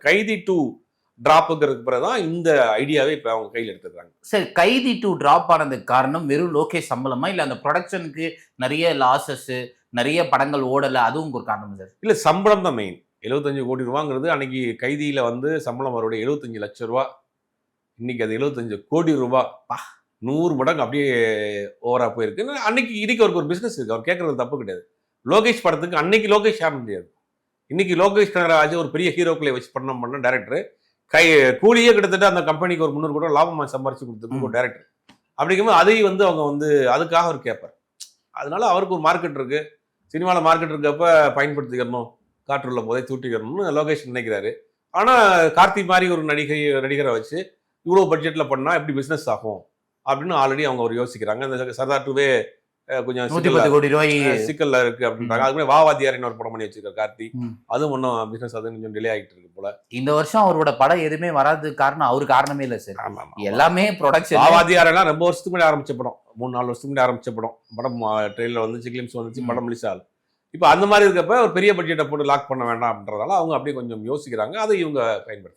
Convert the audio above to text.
கைதி 2 டிராப்புங்கிறதுக்கு பிறகு தான் இந்த ஐடியாவே இப்போ அவங்க கையில் எடுத்துக்கிறாங்க. சரி, கைதி 2 டிராப் ஆனதுக்கு காரணம் வெறும் லோகேஷ் சம்பளமா, இல்ல அந்த ப்ரொடக்ஷனுக்கு நிறைய லாசஸ், நிறைய படங்கள் ஓடல, அதுவும் ஒரு காரணம் சார்? இல்லை, சம்பளம் தான் மெயின். 75 கோடி ரூபாங்கிறது அன்னைக்கு கைதியில் வந்து சம்பளம் அவருடைய 75 லட்சம் ரூபா. இன்னைக்கு அது 75 கோடி ரூபா, 100 மடங்கு அப்படியே ஓவரா போயிருக்கு. அன்னைக்கு இதுக்கு அவருக்கு ஒரு பிசினஸ் இருக்கு, அவர் கேட்கறது தப்பு கிடையாது. லோகேஷ் படத்துக்கு அன்னைக்கு லோகேஷ் யாரும் முடியாது. இன்னைக்கு லோகேஷ் கனகராஜ் ஒரு பெரிய ஹீரோக்களை வச்சு பண்ண டேரக்டர், கூலியே கிட்டத்தட்ட அந்த கம்பெனிக்கு ஒரு 300 கோடி லாபமாக சம்பாரிச்சு கொடுத்துருக்கு ஒரு டேரக்டர். அப்படிங்கும்போது அதையும் வந்து அவங்க வந்து அதுக்காக அவர் கேட்பார். அதனால அவருக்கு ஒரு மார்க்கெட் இருக்கு, சினிமாவில் மார்க்கெட் இருக்கப்ப பயன்படுத்திக்கிறணும், காற்றுள்ள போதை தூட்டிக்கிறணும்னு லோகேஷ் நினைக்கிறாரு. ஆனால் கார்த்தி மாதிரி ஒரு நடிகரை வச்சு இவ்வளோ பட்ஜெட்டில் பண்ணால் எப்படி பிஸ்னஸ் ஆகும் அப்படின்னு ஆல்ரெடி அவங்க ஒரு யோசிக்கிறாங்க. அந்த சர்தார் 2வே கொஞ்சம் 110 கோடி ரூபாய் சிக்கல்ல இருக்கு அப்படின்றாங்க. அதுக்கு வாவாதியாரின்னு ஒரு படம் பண்ணி வச்சிருக்காரு கார்த்தி, அதுவும் ஒன்றும் பிசினஸ் அது கொஞ்சம் டிலே ஆகிட்டு இருக்கு போல. இந்த வருஷம் அவரோட படம் எதுவுமே வராது காரணம் அவரு காரணமே இல்லை சார். எல்லாமே ப்ரொடக்ஷன். வாவாதியாரெல்லாம் ரொம்ப வருஷத்துக்கு முன்னாடி ஆரம்பிச்ச படம், 3-4 வருஷத்துக்கு முன்னாடி ஆரம்பிச்ச படம் ட்ரெயிலர் வந்துச்சு, கிளிம்ஸ் வந்துச்சு, படம் ரிலீஸ் ஆகல. இப்போ அந்த மாதிரி இருக்கப்ப ஒரு பெரிய பட்ஜெட்டை போட்டு லாக் பண்ண வேண்டாம் அப்படின்றதால அவங்க அப்படியே கொஞ்சம் யோசிக்கிறாங்க. அதை இவங்க பயன்படுத்தி